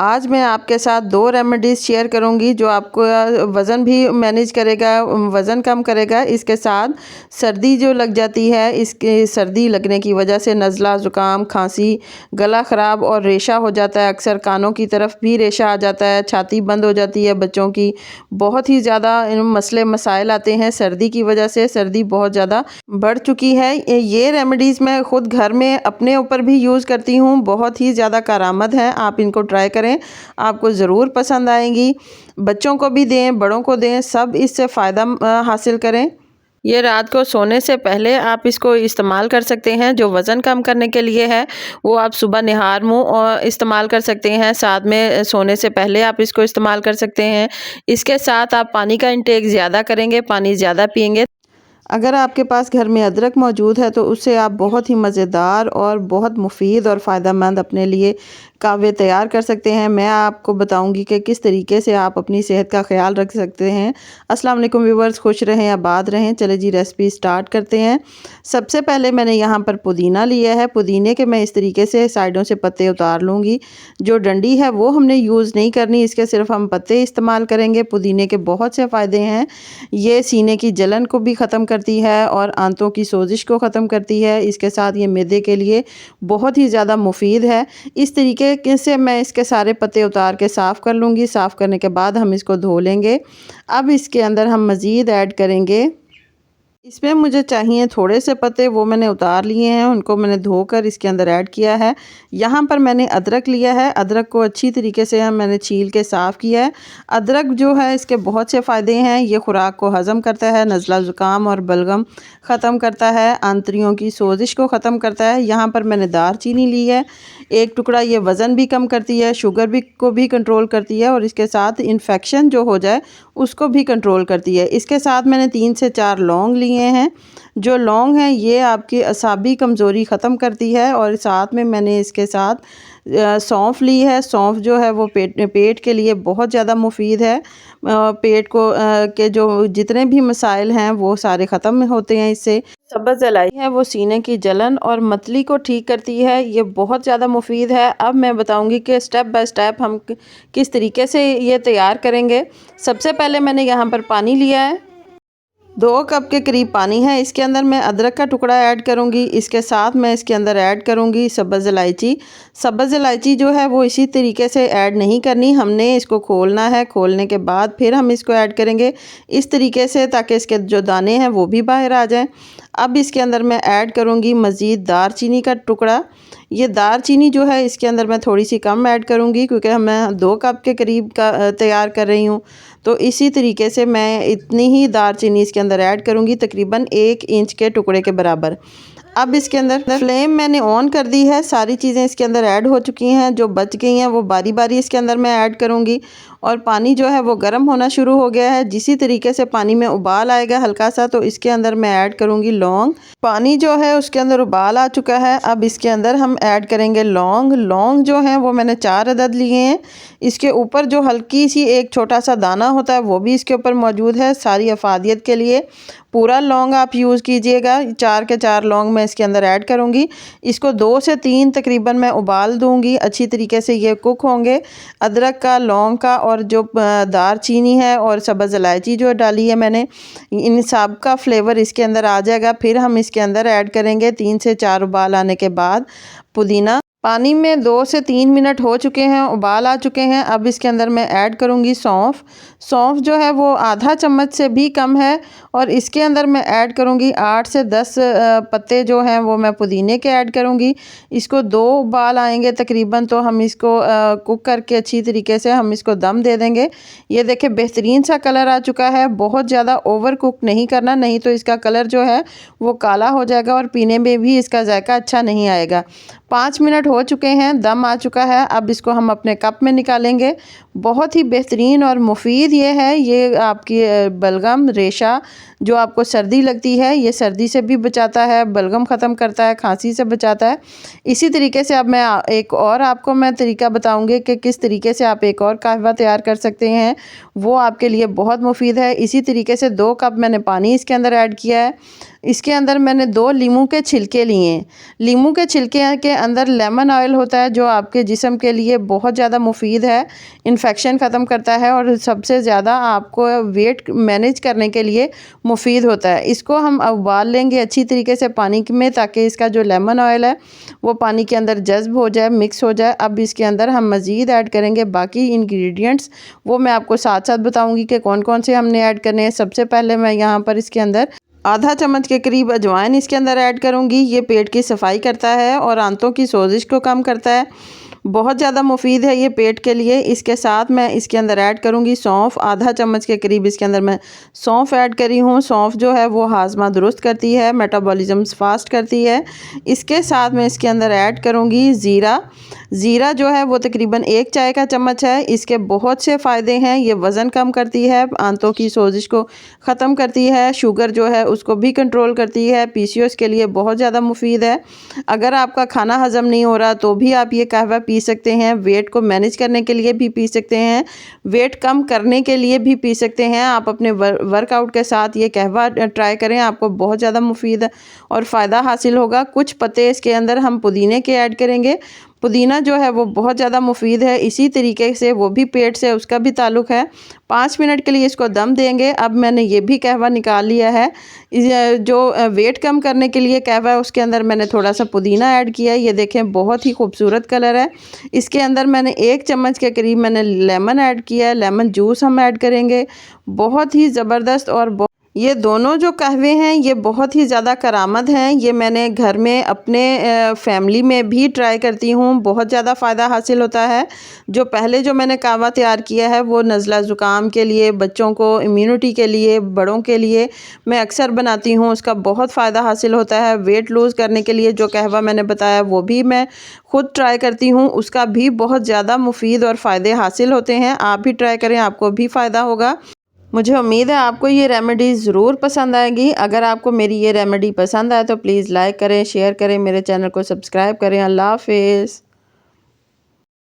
आज मैं आपके साथ 2 रेमेडीज़ शेयर करूंगी जो आपको वज़न भी मैनेज करेगा, वज़न कम करेगा। इसके साथ सर्दी जो लग जाती है, इसके सर्दी लगने की वजह से नज़ला, ज़ुकाम, खांसी, गला ख़राब और रेशा हो जाता है। अक्सर कानों की तरफ भी रेशा आ जाता है, छाती बंद हो जाती है बच्चों की। बहुत ही ज़्यादा मसले मसाइल आते हैं सर्दी की वजह से। सर्दी बहुत ज़्यादा बढ़ चुकी है। ये रेमेडीज़ मैं ख़ुद घर में अपने ऊपर भी यूज़ करती हूँ, बहुत ही ज़्यादा कारआमद है। आप इनको ट्राई करें, आपको ज़रूर पसंद आएंगी। बच्चों को भी दें, बड़ों को दें, सब इससे फ़ायदा हासिल करें। ये रात को सोने से पहले आप इसको इस्तेमाल कर सकते हैं। जो वज़न कम करने के लिए है वो आप सुबह निहार मुँह इस्तेमाल कर सकते हैं। साथ में सोने से पहले आप इसको इस्तेमाल कर सकते हैं। इसके साथ आप पानी का इंटेक ज़्यादा करेंगे, पानी ज़्यादा पिएंगे। अगर आपके पास घर में अदरक मौजूद है तो उससे आप बहुत ही मज़ेदार और बहुत मुफीद और फ़ायदेमंद अपने लिए कहवे तैयार कर सकते हैं। मैं आपको बताऊंगी कि किस तरीके से आप अपनी सेहत का ख्याल रख सकते हैं। अस्सलाम वालेकुम व्यूवर्स, खुश रहें, आबाद रहें। चले जी रेसिपी स्टार्ट करते हैं। सबसे पहले मैंने यहाँ पर पुदीना लिया है। पुदीने के मैं इस तरीके से साइडों से पत्ते उतार लूँगी। जो डंडी है वो हमने यूज़ नहीं करनी, इसके सिर्फ हम पत्ते इस्तेमाल करेंगे। पुदीने के बहुत से फ़ायदे हैं। ये सीने की जलन को भी ख़त्म करती है और आंतों की सोजिश को ख़त्म करती है। इसके साथ ये मैदे के लिए बहुत ही ज़्यादा मुफीद है। इस तरीके से मैं इसके सारे पत्ते उतार के साफ़ कर लूँगी। साफ़ करने के बाद हम इसको धो लेंगे। अब इसके अंदर हम मज़ीद ऐड करेंगे, इसमें मुझे चाहिए थोड़े से पत्ते, वो मैंने उतार लिए हैं, उनको मैंने धोकर इसके अंदर ऐड किया है। यहाँ पर मैंने अदरक लिया है। अदरक को अच्छी तरीके से मैंने छील के साफ़ किया है। अदरक जो है इसके बहुत से फ़ायदे हैं। ये खुराक को हज़म करता है, नज़ला ज़ुकाम और बलगम ख़त्म करता है, आंतड़ियों की सोजिश को ख़त्म करता है। यहाँ पर मैंने दारचीनी ली है, एक टुकड़ा। ये वज़न भी कम करती है, शुगर भी को भी कंट्रोल करती है और इसके साथ इन्फेक्शन जो हो जाए उसको भी कंट्रोल करती है। इसके साथ मैंने 3 से 4 लौंग लिए हैं। जो लौंग हैं ये आपकी असाबी कमज़ोरी ख़त्म करती है। और साथ में मैंने इसके साथ सौंफ ली है। सौंफ जो है वो पेट के लिए बहुत ज़्यादा मुफीद है। पेट को के जो जितने भी मसाइल हैं वो सारे ख़त्म होते हैं इससे। सब्ज़ इलायची है वो सीने की जलन और मतली को ठीक करती है। ये बहुत ज़्यादा मुफीद है। अब मैं बताऊंगी कि स्टेप बाय स्टेप हम किस तरीके से ये तैयार करेंगे। सबसे पहले मैंने यहाँ पर पानी लिया है, 2 कप के करीब पानी है। इसके अंदर मैं अदरक का टुकड़ा ऐड करूंगी। इसके साथ मैं इसके अंदर ऐड करूंगी सब्ज़ इलायची। सब्ज़ इलायची जो है वो इसी तरीके से ऐड नहीं करनी, हमने इसको खोलना है। खोलने के बाद फिर हम इसको ऐड करेंगे इस तरीके से, ताकि इसके जो दाने हैं वो भी बाहर आ जाएं। अब इसके अंदर मैं ऐड करूंगी मज़ीद दारचीनी का टुकड़ा। ये दारचीनी जो है इसके अंदर मैं थोड़ी सी कम ऐड करूंगी क्योंकि मैं 2 कप के करीब का तैयार कर रही हूँ। तो इसी तरीके से मैं इतनी ही दारचीनी इसके अंदर ऐड करूंगी, तकरीबन 1 इंच के टुकड़े के बराबर। अब इसके अंदर फ्लेम मैंने ऑन कर दी है। सारी चीज़ें इसके अंदर ऐड हो चुकी हैं। जो बच गई हैं वो बारी बारी इसके अंदर मैं ऐड करूंगी। और पानी जो है वो गर्म होना शुरू हो गया है। जिसी तरीके से पानी में उबाल आएगा हल्का सा, तो इसके अंदर मैं ऐड करूंगी लौंग। पानी जो है उसके अंदर उबाल आ चुका है। अब इसके अंदर हम ऐड करेंगे लौंग। लौंग जो है वो मैंने 4 अदद लिए हैं। इसके ऊपर जो हल्की सी एक छोटा सा दाना होता है वो भी इसके ऊपर मौजूद है, सारी अफादियत के लिए। पूरा लौंग आप यूज़ कीजिएगा। 4 के 4 लौंग मैं इसके अंदर ऐड करूँगी। इसको 2 से 3 तकरीबन मैं उबाल दूँगी। अच्छी तरीके से ये कुक होंगे। अदरक का, लौंग का और जो दारचीनी है और सब्ज़ इलायची जो डाली है मैंने, इन सब का फ्लेवर इसके अंदर आ जाएगा। फिर हम इसके अंदर ऐड करेंगे 3 से 4 उबाल आने के बाद पुदीना। पानी में 2 से 3 मिनट हो चुके हैं, उबाल आ चुके हैं। अब इसके अंदर मैं ऐड करूँगी सौंफ। सौंफ जो है वो आधा चम्मच से भी कम है। और इसके अंदर मैं ऐड करूँगी 8 से 10 पत्ते जो हैं वो मैं पुदीने के ऐड करूँगी। इसको 2 उबाल आएंगे तकरीबन, तो हम इसको कुक करके अच्छी तरीके से हम इसको दम दे देंगे। ये देखिए बेहतरीन सा कलर आ चुका है। बहुत ज़्यादा ओवर कुक नहीं करना, नहीं तो इसका कलर जो है वो काला हो जाएगा और पीने में भी इसका जायका अच्छा नहीं आएगा। 5 मिनट हो चुके हैं, दम आ चुका है। अब इसको हम अपने कप में निकालेंगे। बहुत ही बेहतरीन और मुफीद ये है। ये आपकी बलगम, रेशा जो आपको सर्दी लगती है, ये सर्दी से भी बचाता है, बलगम ख़त्म करता है, खांसी से बचाता है। इसी तरीके से अब मैं एक और आपको मैं तरीका बताऊंगी कि किस तरीके से आप एक और कहवा तैयार कर सकते हैं, वो आपके लिए बहुत मुफीद है। इसी तरीके से 2 कप मैंने पानी इसके अंदर ऐड किया है। इसके अंदर मैंने 2 लीमू के छिलके लिए हैं। लीमू के छिलके के अंदर लेमन ऑयल होता है जो आपके जिस्म के लिए बहुत ज़्यादा मुफीद है, इन्फेक्शन ख़त्म करता है और सबसे ज़्यादा आपको वेट मैनेज करने के लिए मुफीद होता है। इसको हम उबाल लेंगे अच्छी तरीके से पानी में, ताकि इसका जो लेमन ऑयल है वो पानी के अंदर जज़्ब हो जाए, मिक्स हो जाए। अब इसके अंदर हम मज़ीद ऐड करेंगे बाकी इंग्रेडिएंट्स, वो मैं आपको साथ साथ बताऊंगी कि कौन कौन से हमने ऐड करने हैं। सबसे पहले मैं यहाँ पर इसके अंदर आधा चम्मच के करीब अजवाइन इसके अंदर ऐड करूँगी। ये पेट की सफाई करता है और आंतों की सोजिश को कम करता है, बहुत ज़्यादा मुफीद है ये पेट के लिए। इसके साथ मैं इसके अंदर ऐड करूँगी सौंफ, आधा चम्मच के करीब इसके अंदर मैं सौंफ ऐड करी हूँ। सौंफ जो है वो हाजमा दुरुस्त करती है, मेटाबॉलिज्म फास्ट करती है। इसके साथ मैं इसके अंदर ऐड करूँगी ज़ीरा। ज़ीरा जो है वो तकरीबन 1 चाय का चम्मच है। इसके बहुत से फ़ायदे हैं, ये वज़न कम करती है, आंतों की सोजिश को ख़त्म करती है, शुगर जो है उसको भी कंट्रोल करती है, पीसीओएस के लिए बहुत ज़्यादा मुफीद है। अगर आपका खाना हज़म नहीं हो रहा तो भी आप ये कहवा पी सकते हैं, वेट को मैनेज करने के लिए भी पी सकते हैं, वेट कम करने के लिए भी पी सकते हैं। आप अपने वर्कआउट के साथ ये कहवा ट्राई करें, आपको बहुत ज़्यादा मुफीद और फ़ायदा हासिल होगा। कुछ पत्ते इसके अंदर हम पुदीने के ऐड करेंगे। पुदीना जो है वो बहुत ज़्यादा मुफीद है, इसी तरीके से वो भी पेट से उसका भी ताल्लुक़ है। 5 मिनट के लिए इसको दम देंगे। अब मैंने ये भी कहवा निकाल लिया है। जो वेट कम करने के लिए कहवा है उसके अंदर मैंने थोड़ा सा पुदीना ऐड किया है। ये देखें बहुत ही खूबसूरत कलर है। इसके अंदर मैंने 1 चम्मच के करीब मैंने लेमन ऐड किया है, लेमन जूस हम ऐड करेंगे। बहुत ही ज़बरदस्त और ये दोनों जो कहवे हैं ये बहुत ही ज़्यादा करामत हैं। ये मैंने घर में अपने फैमिली में भी ट्राई करती हूँ, बहुत ज़्यादा फ़ायदा हासिल होता है। जो पहले जो मैंने कहवा तैयार किया है वो नज़ला ज़ुकाम के लिए, बच्चों को इम्यूनिटी के लिए, बड़ों के लिए मैं अक्सर बनाती हूँ, उसका बहुत फ़ायदा हासिल होता है। वेट लूज़ करने के लिए जो कहवा मैंने बताया वो भी मैं ख़ुद ट्राई करती हूँ, उसका भी बहुत ज़्यादा मुफीद और फ़ायदे हासिल होते हैं। आप भी ट्राई करें, आपको भी फ़ायदा होगा। मुझे उम्मीद है आपको ये रेमेडी ज़रूर पसंद आएगी। अगर आपको मेरी ये रेमेडी पसंद आए तो प्लीज़ लाइक करें, शेयर करें, मेरे चैनल को सब्सक्राइब करें। अल्लाह हाफ़िज़।